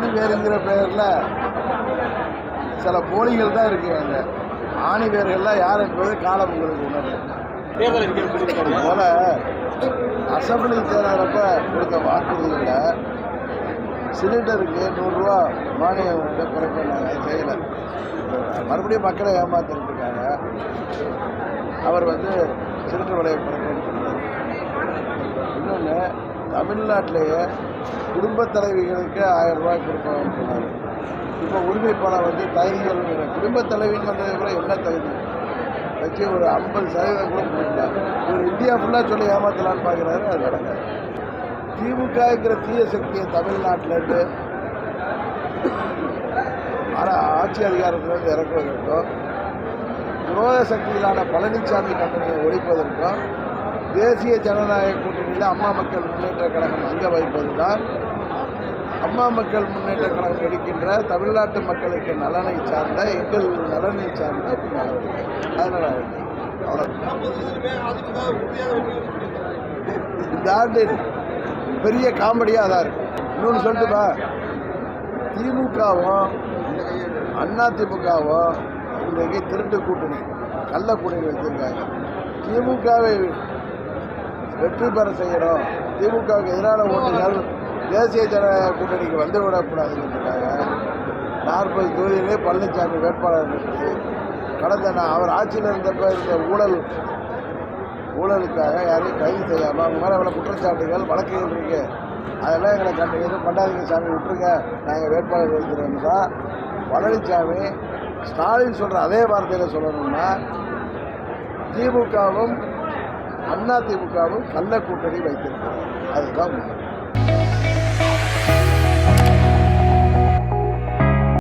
ஆணி வேறுங்கிற பெயரில் சில போலிகள் தான் இருக்குங்க. ஆணி வேர்கள்லாம் யார் என்பது காலம் உங்களுக்கு உணர்வு. போல அசம்பிளி தேர்தலப்ப கொடுத்த வாக்குறுதிகளில் சிலிண்டருக்கு 100 ரூபா மானியம் குறைப்பாங்க. அது செய்யலை. மறுபடியும் மக்களை ஏமாத்துறதுக்காக அவர் சிலிண்டர் விலையை குறைப்பேன்னு சொன்னார். இன்னொன்று, தமிழ்நாட்டிலேயே குடும்ப தலைவிகளுக்கு 1000 ரூபாய் கொடுப்பாங்கன்னு சொன்னார். இப்போ உரிமை பணம் தகுதிகள் குடும்ப தலைவின்னு வந்தது கூட என்ன தகுதி வச்சு ஒரு 50% கூட கொடுக்கலாம். இவர் இந்தியா ஃபுல்லாக சொல்லி ஏமாற்றலான்னு பார்க்குறாரு. அது நடக்காது. திமுகங்கிற தீய சக்தியை தமிழ்நாட்டிலேருந்து ஆட்சி அதிகாரத்திலிருந்து இறக்குவதற்கும், விரோத சக்திகளான பழனிசாமி கம்பெனியை ஒழிப்பதற்கும் தேசிய ஜனநாயக கூட்டணியில் அம்மா மக்கள் முன்னேற்ற கழகம் அங்க வைப்பது தான் அம்மா மக்கள் முன்னேற்ற கழகம் எடுக்கின்ற தமிழ்நாட்டு மக்களுக்கு நலனை சார்ந்த, எங்கள் நலனை சார்ந்த நடவடிக்கை. அதனால இந்த ஆண்டு பெரிய காமெடியாக தான் இருக்கு. இன்னொன்று சொல்லிட்டுப்பா, திமுகவும் அதிமுகவும் இன்றைக்கு திருட்டு கூட்டணி, கள்ள கூட்டணி வச்சிருக்காங்க. திமுகவை வெற்றி பெற செய்யணும், திமுகவுக்கு எதிரான ஓட்டுகள் தேசிய ஜனநாயக கூட்டணிக்கு வந்துவிடக்கூடாதுங்கிறதுக்காக 40 தொகுதியிலே பழனிசாமி வேட்பாளர் நிறுத்தி கடந்த அவர் ஆட்சியில் இருந்தப்ப இருந்த ஊழலுக்காக யாரையும் கைது செய்யாமல் அவங்க மேலே எவ்வளோ குற்றச்சாட்டுகள் வழக்குகள் இருக்கு. அதெல்லாம் எங்களை எதுவும் பண்ணாதீங்க சாமி, விட்டுருங்க, நாங்கள் வேட்பாளர் இருக்கிறோன்னு தான் பழனிசாமி ஸ்டாலின் சொல்கிற அதே வார்த்தையில் சொல்லணும்னா திமுகவும் அதிமுகவும் கள்ள கூட்டணி வைத்திருக்கிறார். அதுதான்